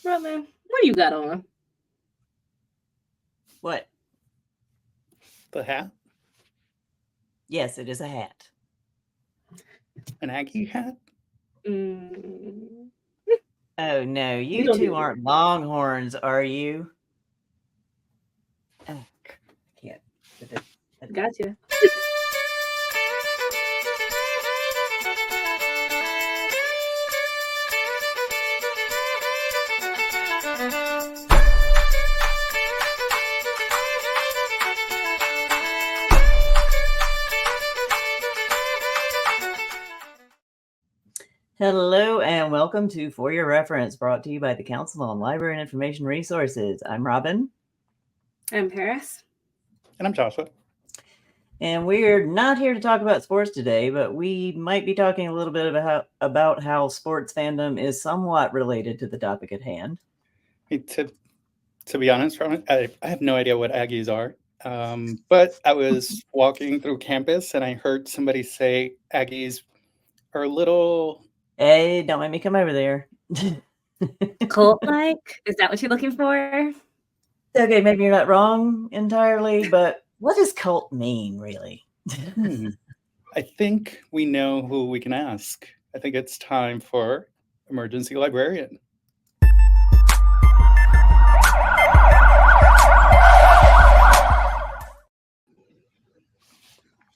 Roman, what do you got on? What? The hat? Yes, it is a hat. An Aggie hat? Mm. Oh, no. You You don't two do aren't Longhorns, are you? Oh, I can't. Gotcha. Hello and welcome to For Your Reference, brought to you by the Council on Library and Information Resources. I'm Robin. I'm Paris. And I'm Joshua. And we're not here to talk about sports today, but we might be talking a little bit about how sports fandom is somewhat related to the topic at hand. To be honest, Robin, I have no idea what Aggies are. But I was walking through campus and I heard somebody say Aggies are a little... Hey, don't make me come over there. Cult-like? Is that what you're looking for? Okay, maybe you're not wrong entirely, but what does cult mean, really? I think we know who we can ask. I think it's time for Emergency Librarian.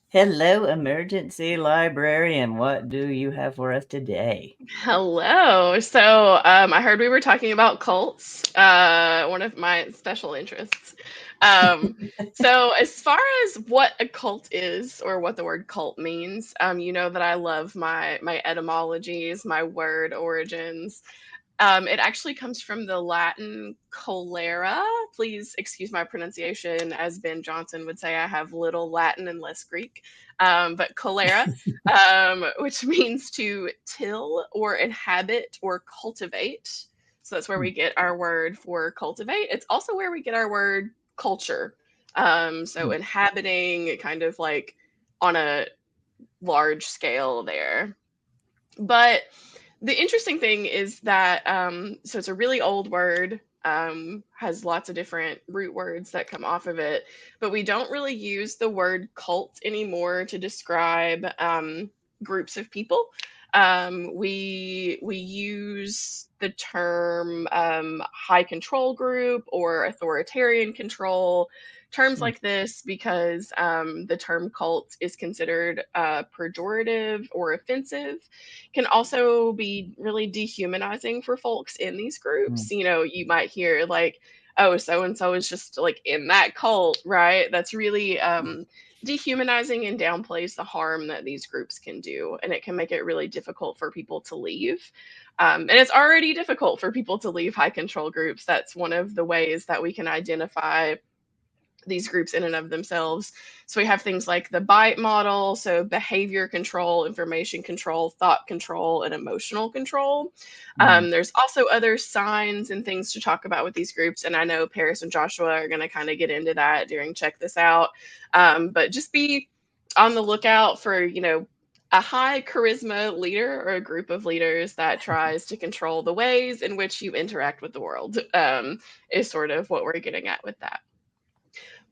Hello, Emergency Librarian. What do you have for us today? Hello. So I heard we were talking about cults, one of my special interests. So as far as what a cult is or what the word cult means, you know that I love my etymologies, my word origins. It actually comes from the Latin cholera. Please excuse my pronunciation. As Ben Jonson would say, I have little Latin and less Greek. But cholera, which means to till or inhabit or cultivate. So that's where we get our word for cultivate. It's also where we get our word culture. So inhabiting, kind of like on a large scale there. But the interesting thing is that so it's a really old word, has lots of different root words that come off of it, but we don't really use the word cult anymore to describe groups of people. We use the term high control group or authoritarian control, terms like this, because the term cult is considered pejorative or offensive, can also be really dehumanizing for folks in these groups. You know, you might hear like, oh, so and so is just like in that cult, right? That's really dehumanizing and downplays the harm that these groups can do, and it can make it really difficult for people to leave. And it's already difficult for people to leave high control groups. That's one of the ways that we can identify these groups in and of themselves. So we have things like the BITE model, so behavior control, information control, thought control, and emotional control. There's also other signs and things to talk about with these groups, and I know Paris and Joshua are going to kind of get into that during Check This Out. But just be on the lookout for, you know, a high charisma leader or a group of leaders that tries to control the ways in which you interact with the world, is sort of what we're getting at with that.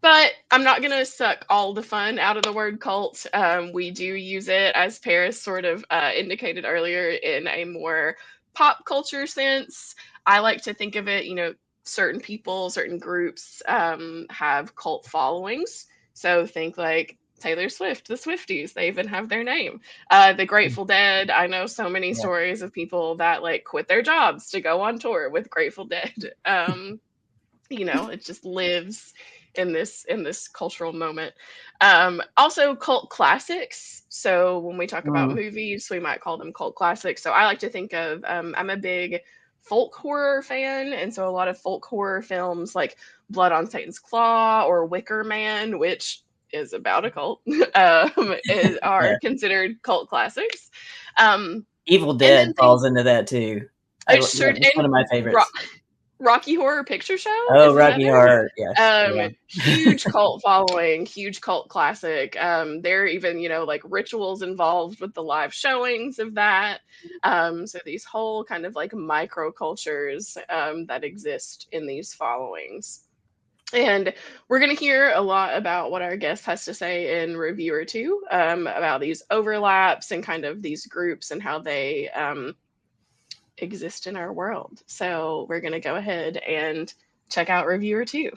But I'm not going to suck all the fun out of the word cult. We do use it, as Paris sort of indicated earlier, in a more pop culture sense. I like to think of it, you know, certain people, certain groups have cult followings. So think like Taylor Swift, the Swifties, they even have their name. The Grateful Dead, I know so many stories of people that like quit their jobs to go on tour with Grateful Dead. You know, it just lives in this cultural moment. Also cult classics. So when we talk about movies, we might call them cult classics. So I like to think of, I'm a big folk horror fan, and so a lot of folk horror films like Blood on Satan's Claw or Wicker Man, which is about a cult, are considered cult classics. Evil Dead falls into that too. It's one of my favorites. Rocky Horror Picture Show. Oh, is Rocky another. Horror. Yes. Yeah. Huge cult following, huge cult classic. There are even, like rituals involved with the live showings of that. So these whole kind of like microcultures that exist in these followings. And we're going to hear a lot about what our guest has to say in review or two about these overlaps and kind of these groups and how they exist in our world. So we're going to go ahead and check out review or two.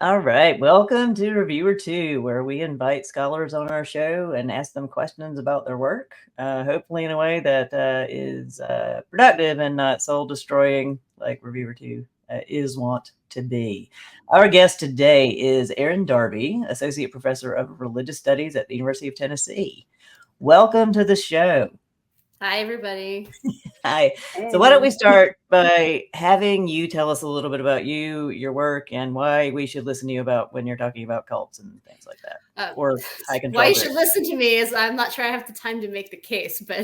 All right. Welcome to Reviewer 2, where we invite scholars on our show and ask them questions about their work, hopefully in a way that is productive and not soul-destroying like Reviewer 2 is wont to be. Our guest today is Erin Darby, Associate Professor of Religious Studies at the University of Tennessee. Welcome to the show. Hi, everybody. Hi. So why don't we start by having you tell us a little bit about you, your work, and why we should listen to you about when you're talking about cults and things like that, or high control. Why you should listen to me is I'm not sure I have the time to make the case, but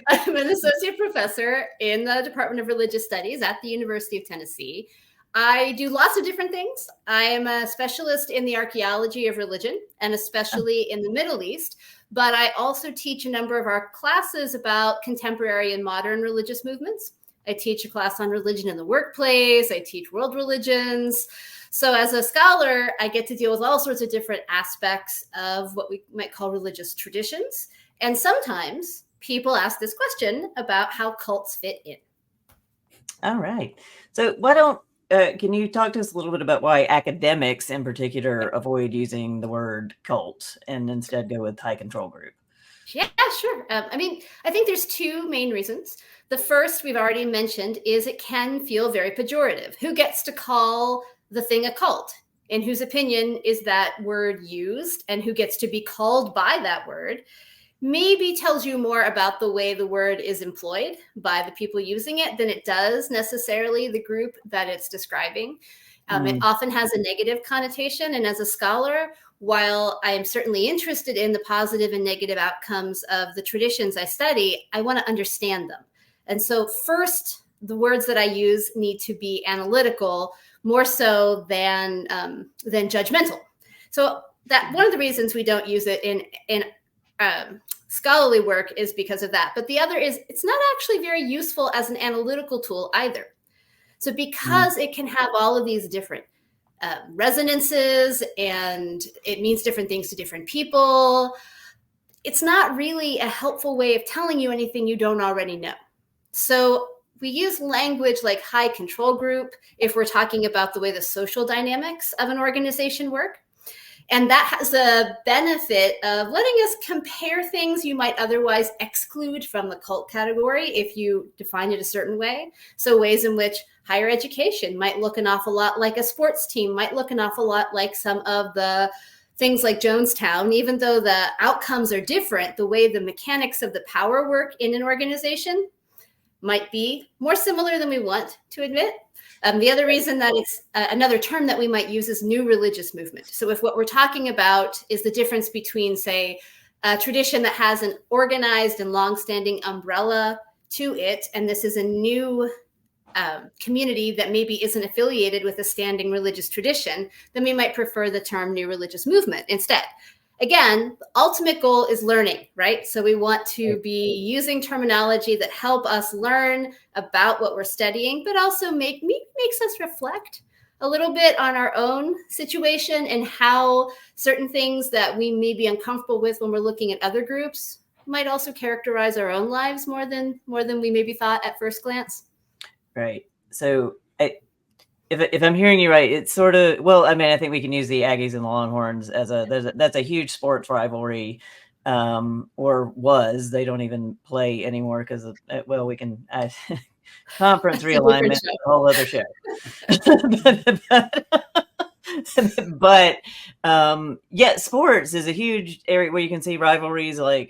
I'm an associate professor in the Department of Religious Studies at the University of Tennessee. I do lots of different things. I am a specialist in the archaeology of religion, and especially in the Middle East. But I also teach a number of our classes about contemporary and modern religious movements. I teach a class on religion in the workplace. I teach world religions. So as a scholar, I get to deal with all sorts of different aspects of what we might call religious traditions. And sometimes people ask this question about how cults fit in. All right. So why don't can you talk to us a little bit about why academics in particular avoid using the word cult and instead go with high control group? Yeah, sure. I think there's two main reasons. The first we've already mentioned is it can feel very pejorative. Who gets to call the thing a cult? In whose opinion is that word used, and who gets to be called by that word? Maybe tells you more about the way the word is employed by the people using it than it does necessarily the group that it's describing. It often has a negative connotation. And as a scholar, while I am certainly interested in the positive and negative outcomes of the traditions I study, I want to understand them. And so first, the words that I use need to be analytical more so than judgmental. So that one of the reasons we don't use it in scholarly work is because of that. But the other is it's not actually very useful as an analytical tool either. So because it can have all of these different resonances and it means different things to different people, it's not really a helpful way of telling you anything you don't already know. So we use language like high control group if we're talking about the way the social dynamics of an organization work. And that has a benefit of letting us compare things you might otherwise exclude from the cult category if you define it a certain way. So ways in which higher education might look an awful lot like a sports team, might look an awful lot like some of the things like Jonestown. Even though the outcomes are different, the way the mechanics of the power work in an organization might be more similar than we want to admit. The other reason that it's another term that we might use is new religious movement. So if what we're talking about is the difference between, say, a tradition that has an organized and longstanding umbrella to it, and this is a new community that maybe isn't affiliated with a standing religious tradition, then we might prefer the term new religious movement instead. Again, the ultimate goal is learning, right? So we want to be using terminology that help us learn about what we're studying, but also makes us reflect a little bit on our own situation and how certain things that we may be uncomfortable with when we're looking at other groups might also characterize our own lives more than we maybe thought at first glance. Right. So if I'm hearing you right, it's sort of, well, I mean, I think we can use the Aggies and the Longhorns as that's a huge sports rivalry, or was. They don't even play anymore because we can conference realignment, a whole other show. But yeah, sports is a huge area where you can see rivalries like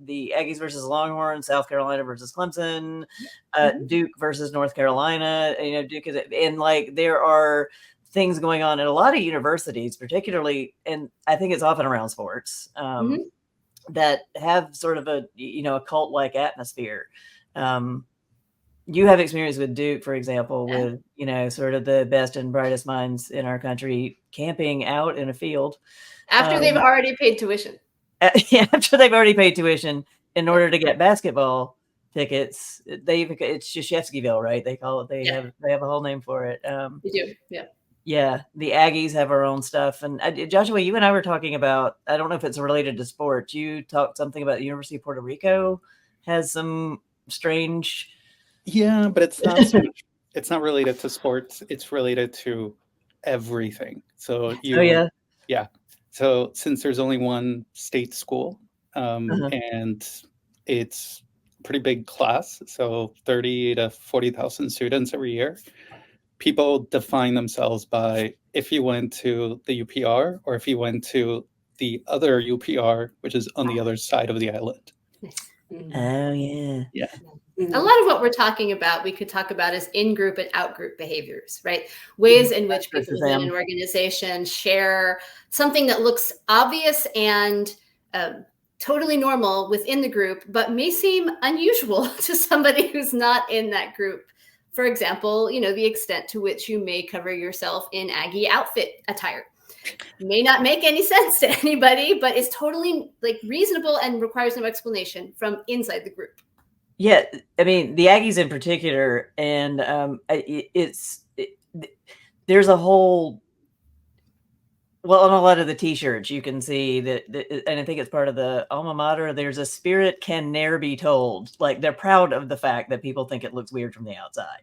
the Aggies versus Longhorns, South Carolina versus Clemson, Duke versus North Carolina. Duke is, and like there are things going on at a lot of universities, particularly, and I think it's often around sports, that have sort of a, a cult-like atmosphere. You have experience with Duke, for example, with, sort of the best and brightest minds in our country camping out in a field. After they've already paid tuition. After they've already paid tuition in order to get basketball tickets. It's Shashevskyville, right? They call it. They have a whole name for it. They do, yeah. Yeah, the Aggies have our own stuff. And Joshua, you and I were talking about, I don't know if it's related to sports. You talked something about the University of Puerto Rico has some strange. Yeah, but it's not so much, it's not related to sports. It's related to everything. So yeah. So since there's only one state school, and it's a pretty big class, so 30 to 40,000 students every year, people define themselves by if you went to the UPR or if you went to the other UPR, which is on the other side of the island. Oh, yeah. Yeah. A lot of what we're talking about, we could talk about as in-group and out-group behaviors, right? Ways in which people within an organization share something that looks obvious and totally normal within the group, but may seem unusual to somebody who's not in that group. For example, the extent to which you may cover yourself in Aggie outfit attire. May not make any sense to anybody, but it's totally reasonable and requires no explanation from inside the group. Yeah, I mean, the Aggies in particular, and there's a whole, on a lot of the T-shirts, you can see that, and I think it's part of the alma mater, there's a spirit can ne'er be told. Like, they're proud of the fact that people think it looks weird from the outside.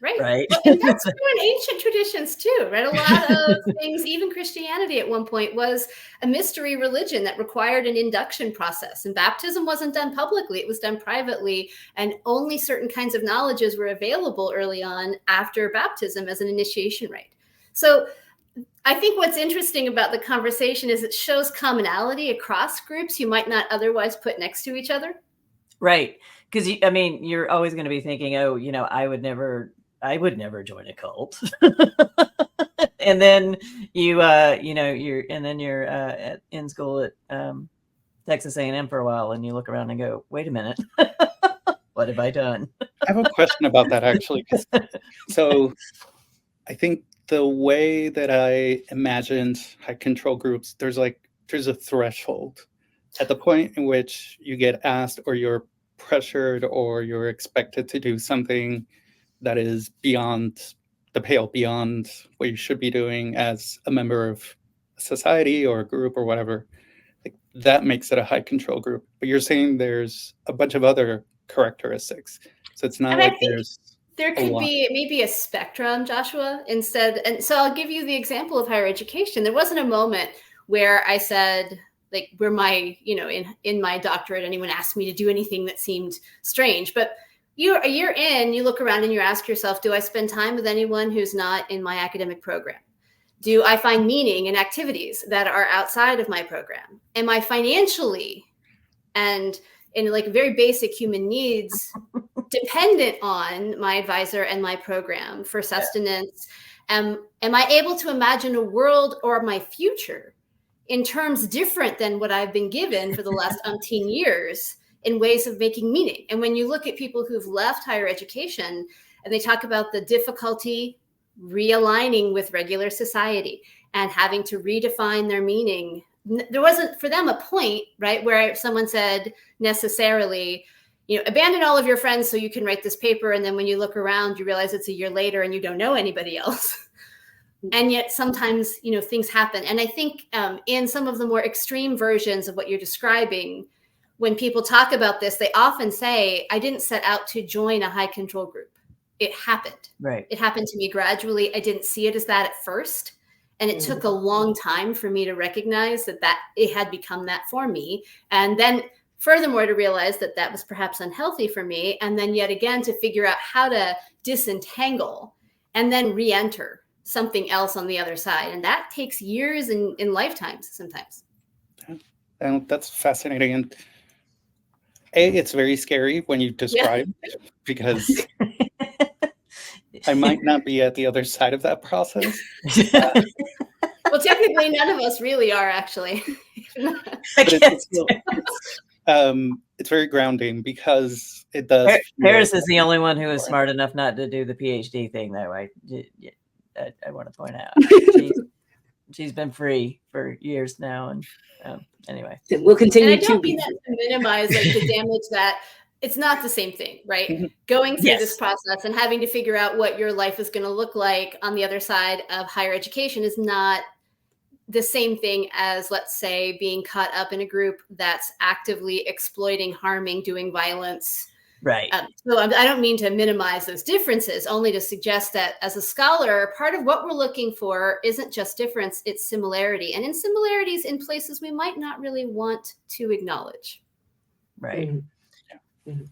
Right. Well, and that's true in ancient traditions too, right? A lot of things, even Christianity at one point was a mystery religion that required an induction process. And baptism wasn't done publicly, it was done privately. And only certain kinds of knowledges were available early on after baptism as an initiation rite. So I think what's interesting about the conversation is it shows commonality across groups you might not otherwise put next to each other. Right. Because, you're always going to be thinking, I would never join a cult. And then you're in school at Texas A&M for a while, and you look around and go, wait a minute, what have I done? I have a question about that, actually. So I think the way that I imagined high control groups, there's a threshold at the point in which you get asked or you're pressured or you're expected to do something that is beyond the pale, beyond what you should be doing as a member of a society or a group or whatever. That makes it a high control group. But you're saying there's a bunch of other characteristics. So it's not there could be maybe a spectrum, Joshua, instead. And so I'll give you the example of higher education. There wasn't a moment where I said, where my, in my doctorate, anyone asked me to do anything that seemed strange. But a year in, you look around and you ask yourself, do I spend time with anyone who's not in my academic program? Do I find meaning in activities that are outside of my program? Am I financially and in very basic human needs dependent on my advisor and my program for sustenance? Am I able to imagine a world or my future in terms different than what I've been given for the last umpteen years? In ways of making meaning. And when you look at people who've left higher education and they talk about the difficulty realigning with regular society and having to redefine their meaning, there wasn't for them a point, right, where someone said necessarily, abandon all of your friends so you can write this paper. And then when you look around, you realize it's a year later and you don't know anybody else. And yet sometimes, things happen. And I think in some of the more extreme versions of what you're describing, when people talk about this, they often say, I didn't set out to join a high control group. It happened. Right. It happened to me gradually. I didn't see it as that at first. And it took a long time for me to recognize that it had become that for me. And then furthermore, to realize that was perhaps unhealthy for me. And then yet again, to figure out how to disentangle and then re-enter something else on the other side. And that takes years and lifetimes sometimes. And that's fascinating. And it's very scary when you describe because I might not be at the other side of that process. Well, technically, none of us really are, actually. But it's very grounding because it does. Paris is the only one who is smart enough not to do the PhD thing, though. I want to point out she's been free for years now, and anyway, we'll continue and I don't to be. mean that to minimize like the damage that it's not the same thing, right? Mm-hmm. Going through this process and having to figure out what your life is going to look like on the other side of higher education is not the same thing as, let's say, being caught up in a group that's actively exploiting, harming, doing violence. Right. So I don't mean to minimize those differences, only to suggest that as a scholar, part of what we're looking for isn't just difference, it's similarity. And in similarities in places we might not really want to acknowledge. Right. Mm-hmm.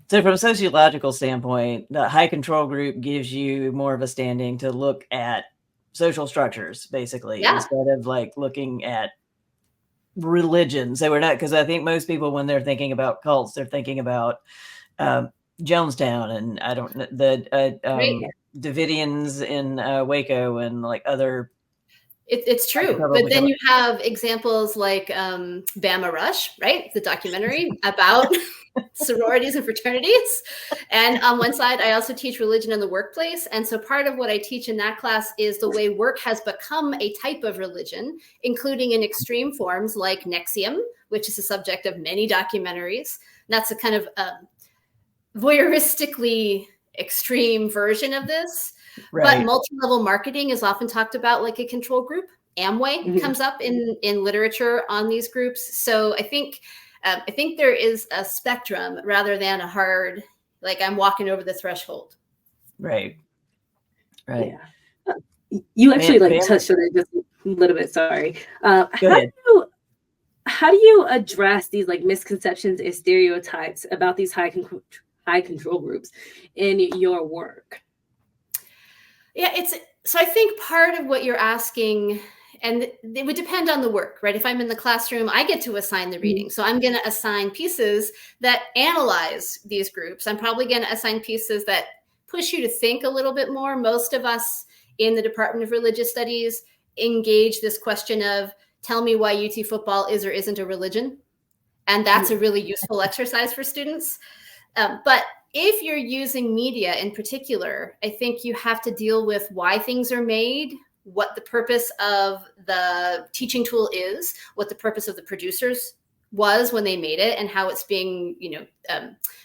So from a sociological standpoint, the high control group gives you more of a standing to look at social structures, basically, instead of like looking at religion. So we're not, because I think most people, when they're thinking about cults, they're thinking about Jonestown and I don't know, the Davidians in Waco and like other. It's true, but then you have examples like Bama Rush, right? The documentary about sororities and fraternities. And on one side, I also teach religion in the workplace. And so part of what I teach in that class is the way work has become a type of religion, including in extreme forms like Nexium, which is the subject of many documentaries. And that's a kind of voyeuristically extreme version of this. Right. But multi-level marketing is often talked about like a control group. Amway comes up in literature on these groups. So I think there is a spectrum rather than a hard, like I'm walking over the threshold. Right. Yeah. You actually touched on it just a little bit. Sorry. Go ahead. How do you address these like misconceptions and stereotypes about these high control groups in your work? Yeah, so I think part of what you're asking, and it would depend on the work, right? If I'm in the classroom, I get to assign the reading. So I'm going to assign pieces that analyze these groups. I'm probably going to assign pieces that push you to think a little bit more. Most of us in the Department of Religious Studies engage this question of, tell me why UT football is or isn't a religion. And that's a really useful exercise for students. But if you're using media in particular, I think you have to deal with why things are made, what the purpose of the teaching tool is, what the purpose of the producers was when they made it, and how it's being,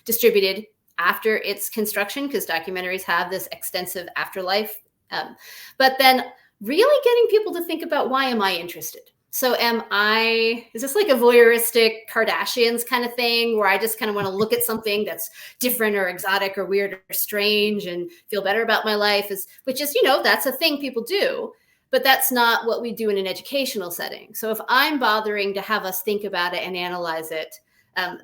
distributed after its construction, because documentaries have this extensive afterlife. But then really getting people to think about, why am I interested? So is this like a voyeuristic Kardashians kind of thing where I just kind of want to look at something that's different or exotic or weird or strange and feel better about my life, which is, that's a thing people do, but that's not what we do in an educational setting. So if I'm bothering to have us think about it and analyze it,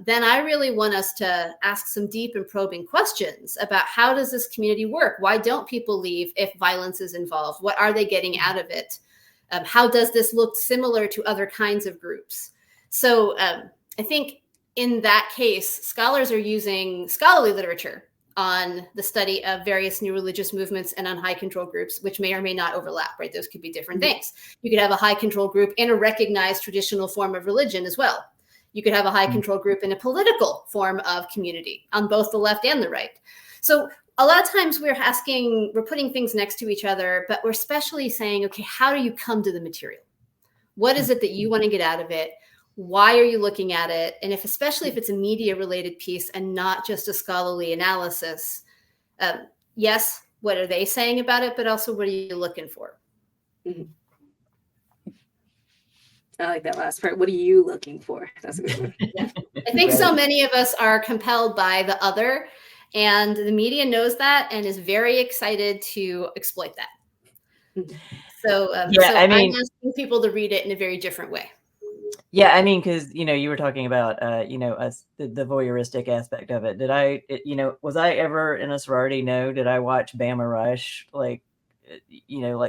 then I really want us to ask some deep and probing questions about, how does this community work? Why don't people leave if violence is involved? What are they getting out of it? How does this look similar to other kinds of groups? So I think in that case, scholars are using scholarly literature on the study of various new religious movements and on high control groups, which may or may not overlap, right? Those could be different things. You could have a high control group in a recognized traditional form of religion as well. You could have a high control group in a political form of community on both the left and the right. So a lot of times we're putting things next to each other, but we're especially saying, okay, how do you come to the material? What is it that you want to get out of it? Why are you looking at it? And especially if it's a media related piece and not just a scholarly analysis, yes, what are they saying about it? But also, what are you looking for? Mm-hmm. I like that last part. What are you looking for? That's a good one. Yeah. I think so many of us are compelled by the other, and the media knows that and is very excited to exploit that. So, I'm asking people to read it in a very different way. Yeah, I mean, because you were talking about us, the voyeuristic aspect of it. Was I ever in a sorority? No. Did I watch Bama Rush like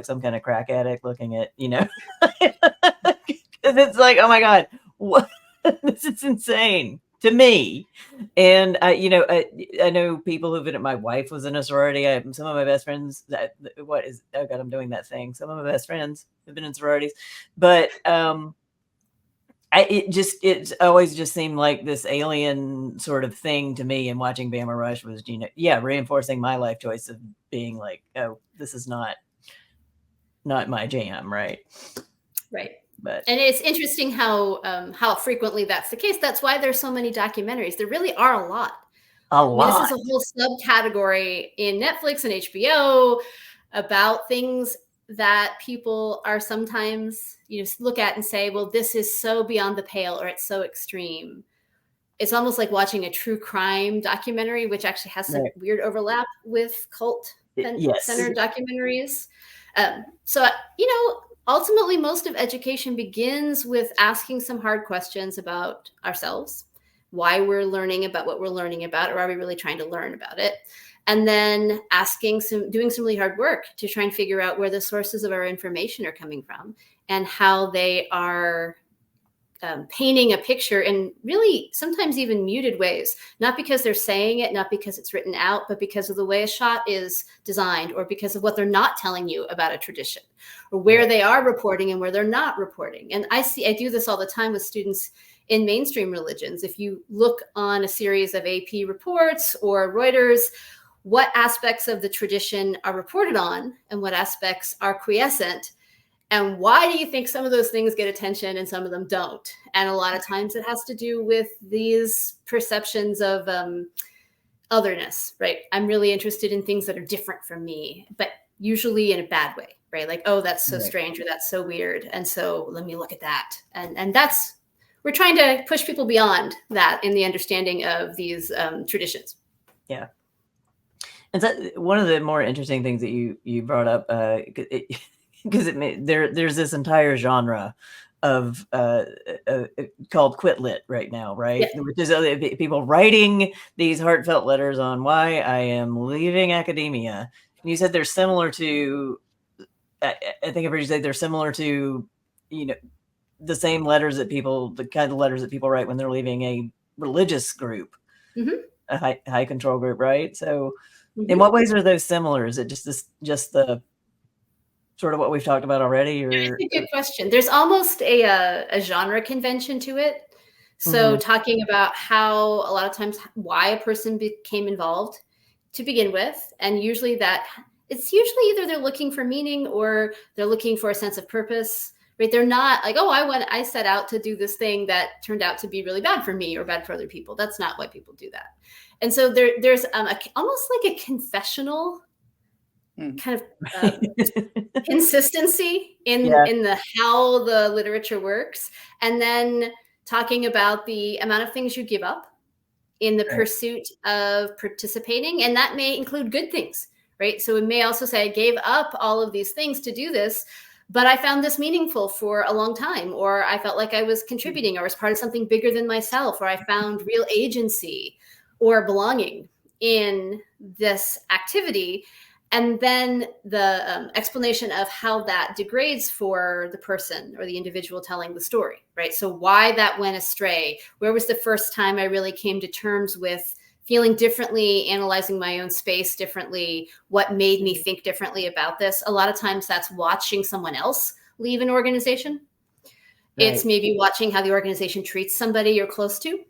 some kind of crack addict looking at because it's like, oh my god, what? This is insane to me. And I know people who've been at, my wife was in a sorority. Some of my best friends oh God, I'm doing that thing. Some of my best friends have been in sororities, but it always just seemed like this alien sort of thing to me. And watching Bama Rush was, reinforcing my life choice of being like, oh, this is not my jam, right? Right. But and it's interesting how frequently that's the case. That's why there's so many documentaries. There really are a lot. This is a whole subcategory in Netflix and HBO about things that people are sometimes, look at and say, well, this is so beyond the pale, or it's so extreme. It's almost like watching a true crime documentary, which actually has some weird overlap with cult centered documentaries. So, ultimately, most of education begins with asking some hard questions about ourselves, why we're learning about what we're learning about, or are we really trying to learn about it? And then doing some really hard work to try and figure out where the sources of our information are coming from and how they are painting a picture in really sometimes even muted ways, not because they're saying it, not because it's written out, but because of the way a shot is designed, or because of what they're not telling you about a tradition, or where they are reporting and where they're not reporting. And I do this all the time with students in mainstream religions. If you look on a series of AP reports or Reuters, what aspects of the tradition are reported on and what aspects are quiescent, and why do you think some of those things get attention and some of them don't? And a lot of times it has to do with these perceptions of otherness, right? I'm really interested in things that are different from me, but usually in a bad way, right? Like, oh, that's so strange, or that's so weird, and so let me look at that. And we're trying to push people beyond that in the understanding of these traditions. Yeah. And so one of the more interesting things that you brought up, because there's this entire genre of called quit lit right now, right? Yeah. Which is people writing these heartfelt letters on why I am leaving academia. And you said they're similar to, I think I've heard you say they're similar to, the same letters that the kind of letters that people write when they're leaving a religious group, a high control group, right? So in what ways are those similar? Is it just the sort of what we've talked about already? Or it's a good question. There's almost a genre convention to it. So talking about how a lot of times why a person became involved to begin with, and usually it's either they're looking for meaning or they're looking for a sense of purpose, right? They're not like, oh, I set out to do this thing that turned out to be really bad for me or bad for other people. That's not why people do that. And so there's almost like a confessional kind of consistency in the how the literature works, and then talking about the amount of things you give up in the pursuit of participating, and that may include good things, right? So it may also say, I gave up all of these things to do this, but I found this meaningful for a long time, or I felt like I was contributing, or was part of something bigger than myself, or I found real agency or belonging in this activity. And then the explanation of how that degrades for the person or the individual telling the story, right? So why that went astray, where was the first time I really came to terms with feeling differently, analyzing my own space differently, what made me think differently about this. A lot of times that's watching someone else leave an organization. It's maybe watching how the organization treats somebody you're close to.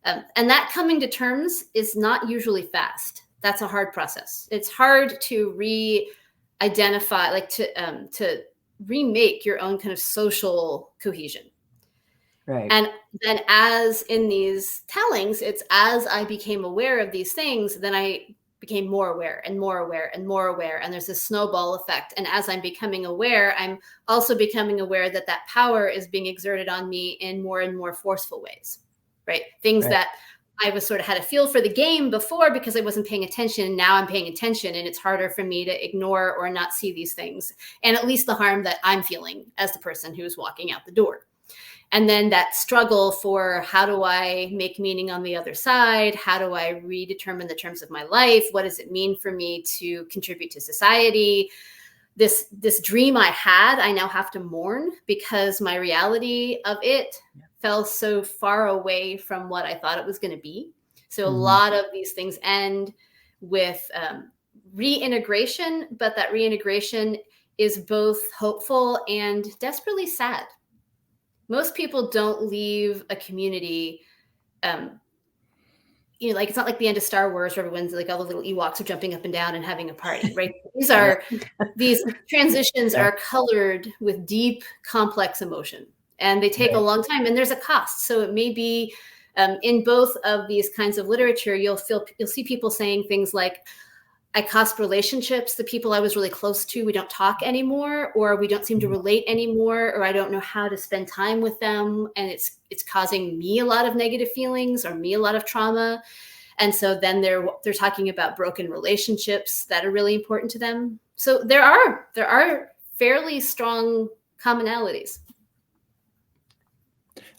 And that coming to terms is not usually fast. That's a hard process. It's hard to re-identify, like to remake your own kind of social cohesion. Right. And then as in these tellings, it's as I became aware of these things, then I became more aware and more aware and more aware. And there's this snowball effect. And as I'm becoming aware, I'm also becoming aware that that power is being exerted on me in more and more forceful ways, right? Things that I was sort of had a feel for the game before because I wasn't paying attention. Now I'm paying attention, and it's harder for me to ignore or not see these things. And at least the harm that I'm feeling as the person who's walking out the door. And then that struggle for how do I make meaning on the other side? How do I redetermine the terms of my life? What does it mean for me to contribute to society? This dream I had, I now have to mourn because my reality of it fell so far away from what I thought it was going to be. So a lot of these things end with reintegration, but that reintegration is both hopeful and desperately sad. Most people don't leave a community, like it's not like the end of Star Wars where everyone's like all the little Ewoks are jumping up and down and having a party, right? These transitions are colored with deep, complex emotion, and they take a long time, and there's a cost. So it may be in both of these kinds of literature, you'll see people saying things like, I cost relationships, the people I was really close to, we don't talk anymore, or we don't seem to relate anymore, or I don't know how to spend time with them. And it's causing me a lot of negative feelings or me a lot of trauma. And so then they're talking about broken relationships that are really important to them. So there are fairly strong commonalities.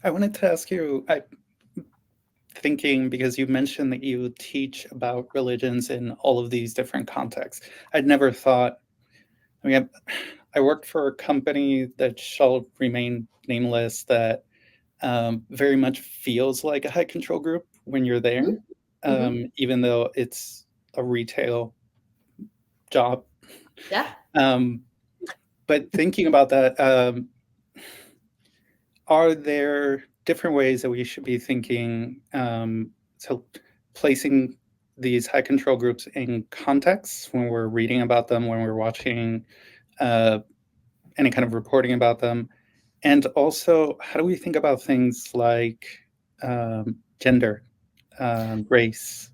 I wanted to ask you, thinking, because you mentioned that you teach about religions in all of these different contexts. I'd never thought, I worked for a company that shall remain nameless that very much feels like a high control group when you're there, even though it's a retail job. Yeah. But thinking about that, are there different ways that we should be thinking, so placing these high control groups in context when we're reading about them, when we're watching any kind of reporting about them? And also, how do we think about things like gender, race,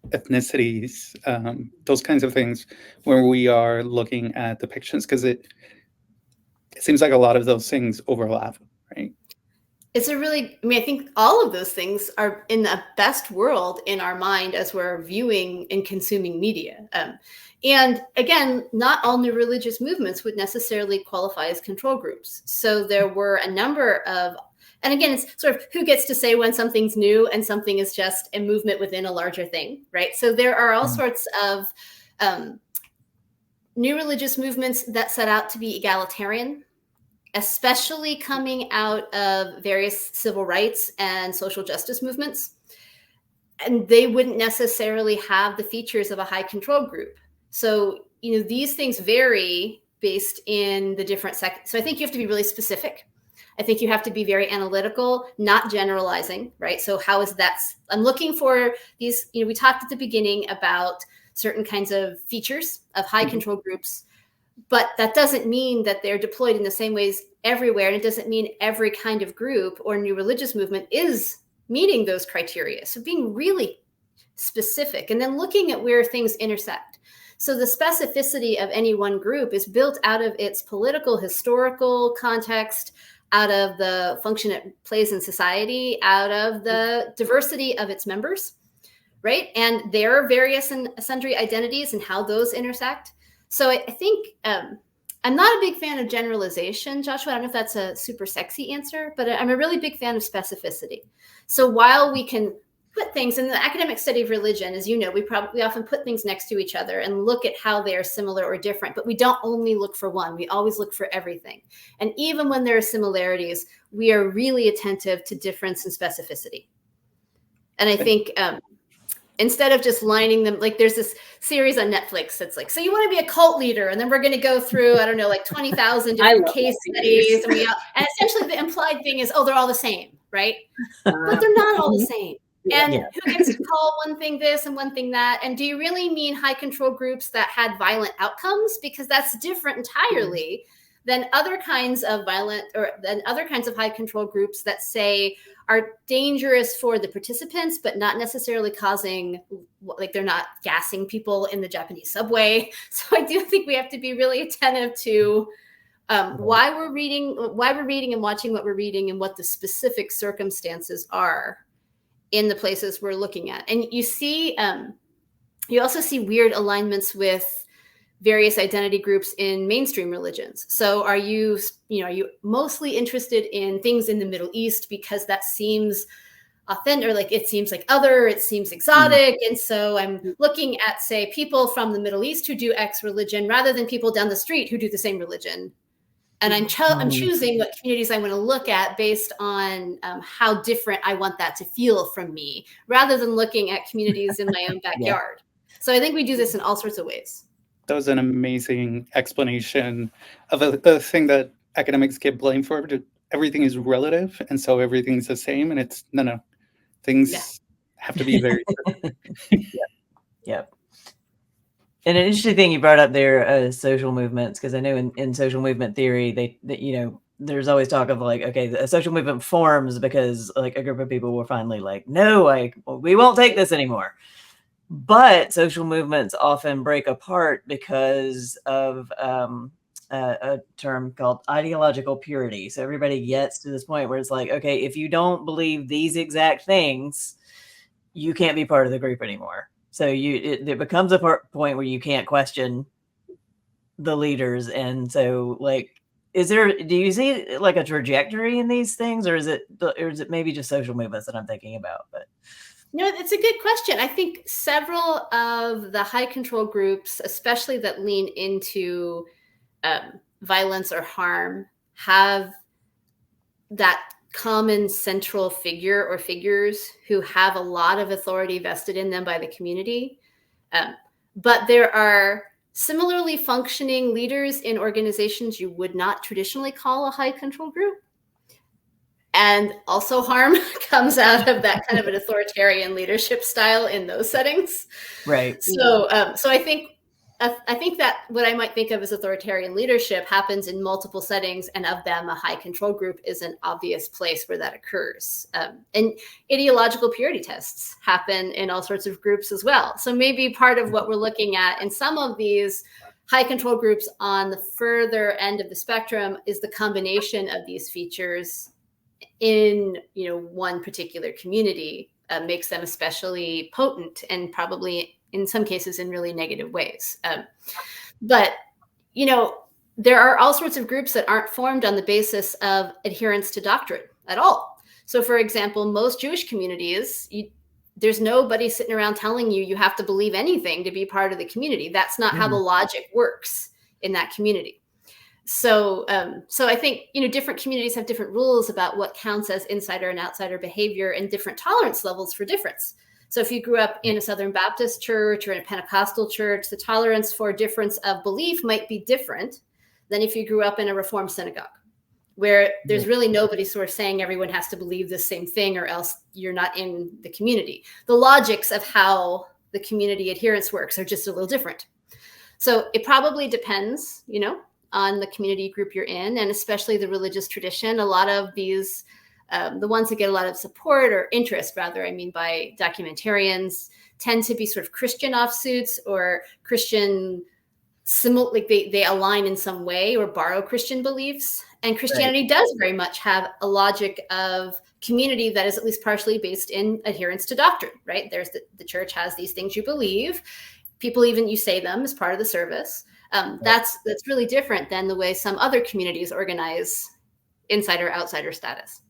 ethnicities, those kinds of things when we are looking at depictions? Because it seems like a lot of those things overlap, right? I think all of those things are in the best world in our mind as we're viewing and consuming media. And again, not all new religious movements would necessarily qualify as control groups. So there were a number of, and again, it's sort of who gets to say when something's new and something is just a movement within a larger thing, right? So there are all sorts of new religious movements that set out to be egalitarian, especially coming out of various civil rights and social justice movements. And they wouldn't necessarily have the features of a high control group. So, these things vary based in the different sectors. So I think you have to be really specific. I think you have to be very analytical, not generalizing, right? So how is that? I'm looking for these, we talked at the beginning about certain kinds of features of high control groups, but that doesn't mean that they're deployed in the same ways everywhere. And it doesn't mean every kind of group or new religious movement is meeting those criteria. So being really specific and then looking at where things intersect. So the specificity of any one group is built out of its political, historical context, out of the function it plays in society, out of the diversity of its members, right? And their various and sundry identities and how those intersect. So I think I'm not a big fan of generalization, Joshua. I don't know if that's a super sexy answer, but I'm a really big fan of specificity. So while we can put things in the academic study of religion, as you know, we often put things next to each other and look at how they are similar or different, but we don't only look for one. We always look for everything. And even when there are similarities, we are really attentive to difference and specificity. And I think instead of just lining them, like there's this series on Netflix that's like, so you want to be a cult leader, and then we're going to go through, I don't know, like 20,000 different case studies. And essentially the implied thing is, oh, they're all the same, right? But they're not all the same. And who gets to call one thing this and one thing that? And do you really mean high control groups that had violent outcomes? Because that's different entirely than other kinds of violent or than other kinds of high control groups that say are dangerous for the participants, but not necessarily causing, like they're not gassing people in the Japanese subway. So I do think we have to be really attentive to why we're reading and watching what we're reading and what the specific circumstances are in the places we're looking at. And you see, you also see weird alignments with various identity groups in mainstream religions. So are you mostly interested in things in the Middle East because that seems authentic, or like it seems like it seems exotic. And so I'm looking at, say, people from the Middle East who do X religion rather than people down the street who do the same religion. And I'm choosing what communities I want to look at based on how different I want that to feel from me, rather than looking at communities in my own backyard. So I think we do this in all sorts of ways. That was an amazing explanation of the thing that academics get blamed for. Everything is relative, and so everything's the same. And it's no. Things have to be very different. Yep. And an interesting thing you brought up there, social movements, because I know in social movement theory, they there's always talk of like, okay, a social movement forms because like a group of people were finally like, no, we won't take this anymore. But social movements often break apart because of a term called ideological purity. So everybody gets to this point where it's like, okay, if you don't believe these exact things, you can't be part of the group anymore. So it becomes a point where you can't question the leaders. And so like, do you see like a trajectory in these things, or is it maybe just social movements that I'm thinking about? But no, it's a good question. I think several of the high control groups, especially that lean into violence or harm, have that common central figure or figures who have a lot of authority vested in them by the community. But there are similarly functioning leaders in organizations you would not traditionally call a high control group. And also harm comes out of that kind of an authoritarian leadership style in those settings. Right. So I think that what I might think of as authoritarian leadership happens in multiple settings, and of them, a high control group is an obvious place where that occurs. And ideological purity tests happen in all sorts of groups as well. So maybe part of what we're looking at in some of these high control groups on the further end of the spectrum is the combination of these features in one particular community makes them especially potent, and probably in some cases in really negative ways. But there are all sorts of groups that aren't formed on the basis of adherence to doctrine at all. So for example, most Jewish communities, there's nobody sitting around telling you have to believe anything to be part of the community. That's not how the logic works in that community. So I think, different communities have different rules about what counts as insider and outsider behavior, and different tolerance levels for difference. So if you grew up in a Southern Baptist church or in a Pentecostal church, the tolerance for difference of belief might be different than if you grew up in a Reformed synagogue, where there's really nobody sort of saying everyone has to believe the same thing or else you're not in the community. The logics of how the community adherence works are just a little different. So it probably depends, on the community group you're in, and especially the religious tradition. A lot of these, the ones that get a lot of support or interest, rather, by documentarians, tend to be sort of Christian offsuits or Christian, like they align in some way or borrow Christian beliefs. And Christianity does very much have a logic of community that is at least partially based in adherence to doctrine, right? There's the church has these things you believe. People you say them as part of the service. That's really different than the way some other communities organize insider-outsider status.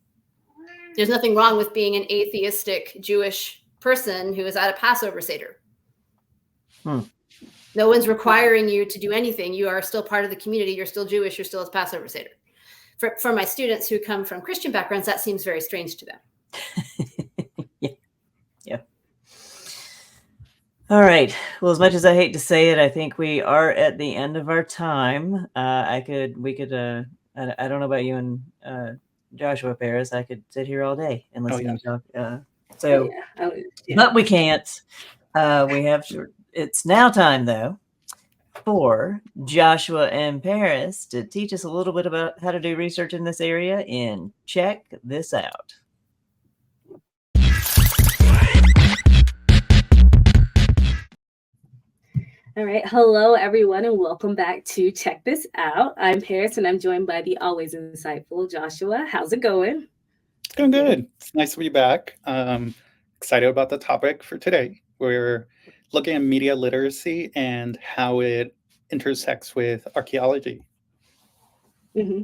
There's nothing wrong with being an atheistic Jewish person who is at a Passover Seder. No one's requiring you to do anything. You are still part of the community. You're still Jewish. You're still at Passover Seder. For my students who come from Christian backgrounds, that seems very strange to them. Yeah. All right. Well, as much as I hate to say it, I think we are at the end of our time. I don't know about you and Joshua Paris. I could sit here all day and listen to you talk. But we can't. It's now time, though, for Joshua and Paris to teach us a little bit about how to do research in this area, and check this out. All right. Hello, everyone, and welcome back to Check This Out. I'm Paris, and I'm joined by the always insightful Joshua. How's it going? It's going good. It's nice to be back. Excited about the topic for today. We're looking at media literacy and how it intersects with archaeology. Mm-hmm.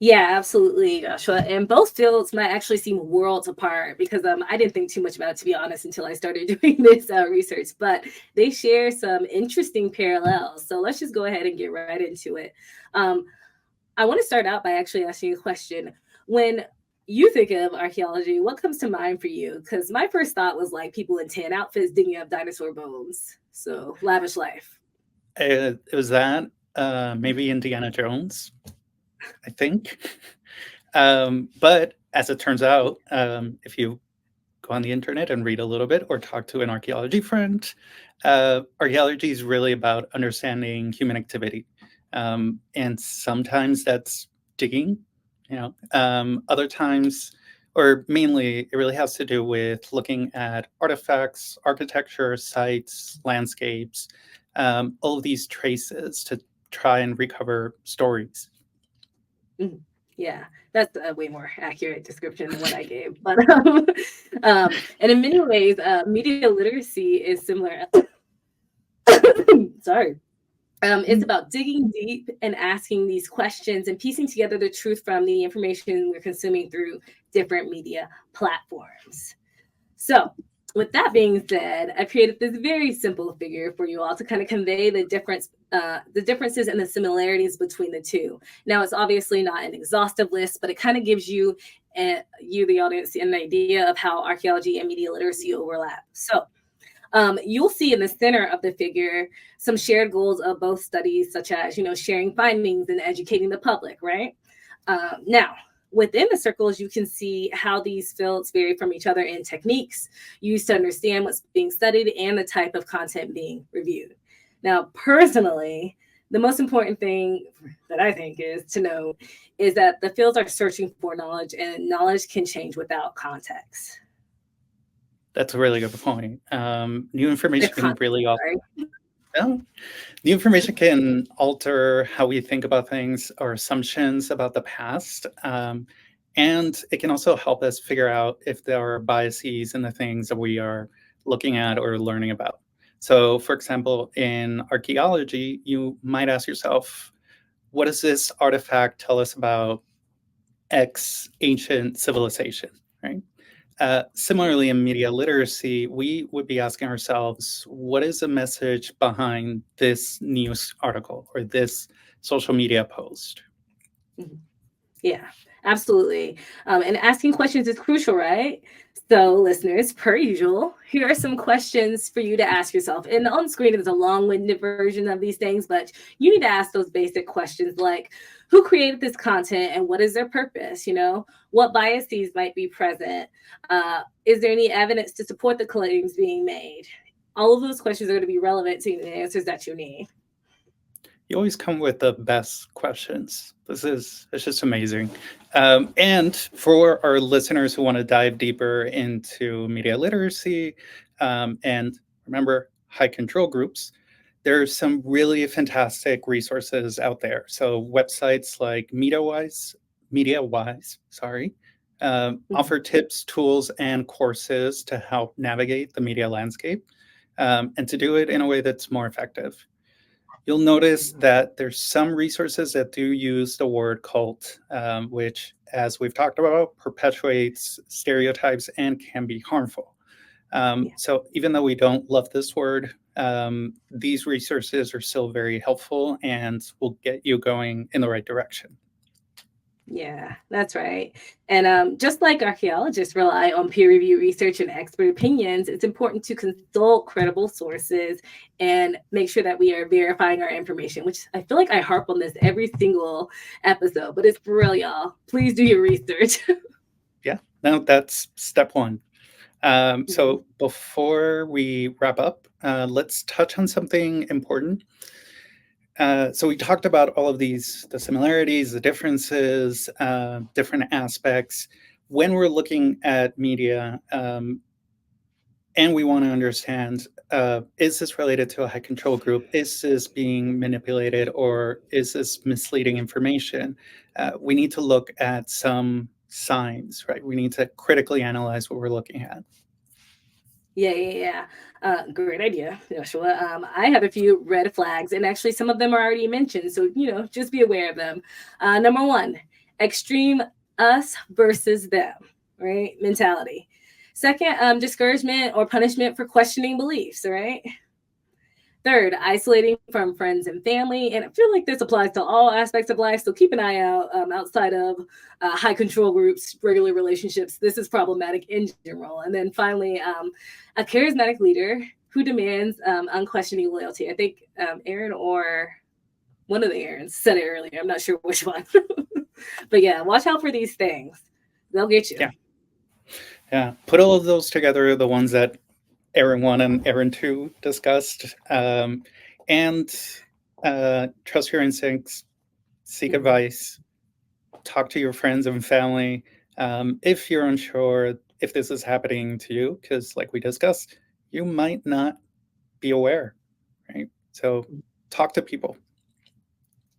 Yeah, absolutely, Joshua. And both fields might actually seem worlds apart because I didn't think too much about it, to be honest, until I started doing this research. But they share some interesting parallels. So let's just go ahead and get right into it. I want to start out by actually asking you a question. When you think of archaeology, what comes to mind for you? Because my first thought was like people in tan outfits digging up dinosaur bones. So lavish life. It was that, maybe Indiana Jones, I think. But as it turns out, if you go on the internet and read a little bit or talk to an archaeology friend, archaeology is really about understanding human activity. And sometimes that's digging, other times, or mainly, it really has to do with looking at artifacts, architecture, sites, landscapes, all of these traces to try and recover stories. Yeah, that's a way more accurate description than what I gave. But and in many ways, media literacy is similar. Sorry. It's about digging deep and asking these questions and piecing together the truth from the information we're consuming through different media platforms. So, with that being said, I created this very simple figure for you all to kind of convey the differences and the similarities between the two. Now, it's obviously not an exhaustive list, but it kind of gives you, the audience, an idea of how archaeology and media literacy overlap. So, you'll see in the center of the figure some shared goals of both studies, such as, sharing findings and educating the public, right? Now, within the circles, you can see how these fields vary from each other in techniques used to understand what's being studied and the type of content being reviewed. Now, personally, the most important thing that I think is to know is that the fields are searching for knowledge, and knowledge can change without context. That's a really good point. New information can really new information can alter how we think about things or assumptions about the past. And it can also help us figure out if there are biases in the things that we are looking at or learning about. So, for example, in archaeology, you might ask yourself, what does this artifact tell us about X ancient civilization, right? Similarly, in media literacy, we would be asking ourselves, what is the message behind this news article or this social media post? Yeah, absolutely. And asking questions is crucial, right? So, listeners, per usual, here are some questions for you to ask yourself. And on screen is a long-winded version of these things, but you need to ask those basic questions like, who created this content and what is their purpose? What biases might be present? Is there any evidence to support the claims being made? All of those questions are going to be relevant to the answers that you need. You always come with the best questions. It's just amazing. And for our listeners who want to dive deeper into media literacy, and remember, high control groups, there's some really fantastic resources out there. So websites like MediaWise, offer tips, tools, and courses to help navigate the media landscape, and to do it in a way that's more effective. You'll notice that there's some resources that do use the word cult, which, as we've talked about, perpetuates stereotypes and can be harmful. So even though we don't love this word, these resources are still very helpful and will get you going in the right direction. Yeah, that's right. And just like archaeologists rely on peer-reviewed research and expert opinions, it's important to consult credible sources and make sure that we are verifying our information, which I feel like I harp on this every single episode, but it's for real, y'all. Please do your research. Yeah, no, that's step one. So before we wrap up, let's touch on something important. So we talked about all of these, the similarities, the differences, different aspects. When we're looking at media, and we want to understand, is this related to a high control group? Is this being manipulated, or is this misleading information? We need to look at some signs, right? We need to critically analyze what we're looking at. Yeah. Great idea, Joshua. I have a few red flags, and actually some of them are already mentioned. So, just be aware of them. Number one, extreme us versus them, right? Mentality. Second, discouragement or punishment for questioning beliefs, right? Third, isolating from friends and family. And I feel like this applies to all aspects of life. So keep an eye out outside of high control groups, regular relationships. This is problematic in general. And then finally, a charismatic leader who demands unquestioning loyalty. I think Erin or one of the Erins said it earlier. I'm not sure which one. But yeah, watch out for these things. They'll get you. Yeah. Put all of those together, the ones that Erin 1 and Erin 2 discussed, and trust your instincts, seek advice, talk to your friends and family. If you're unsure if this is happening to you, because like we discussed, you might not be aware, right? So talk to people.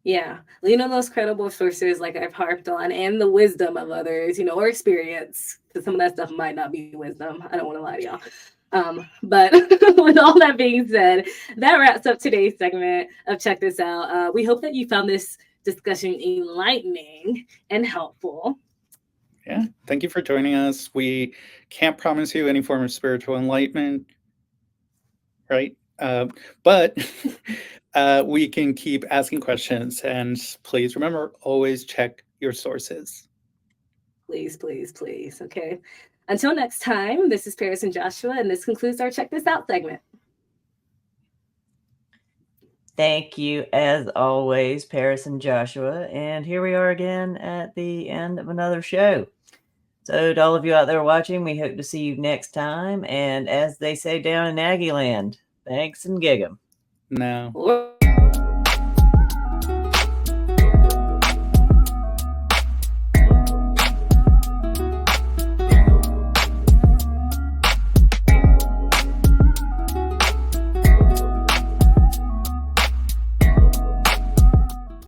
Yeah, lean on those credible sources like I've harped on, and the wisdom of others, or experience, because some of that stuff might not be wisdom. I don't want to lie to y'all. But with all that being said, that wraps up today's segment of Check This Out. We hope that you found this discussion enlightening and helpful. Yeah, thank you for joining us. We can't promise you any form of spiritual enlightenment, right? But we can keep asking questions, and please remember, always check your sources. Please, please, please. Okay. Until next time, this is Paris and Joshua, and this concludes our Check This Out segment. Thank you, as always, Paris and Joshua. And here we are again at the end of another show. So to all of you out there watching, we hope to see you next time. And as they say down in Aggie land, thanks and gig 'em. No.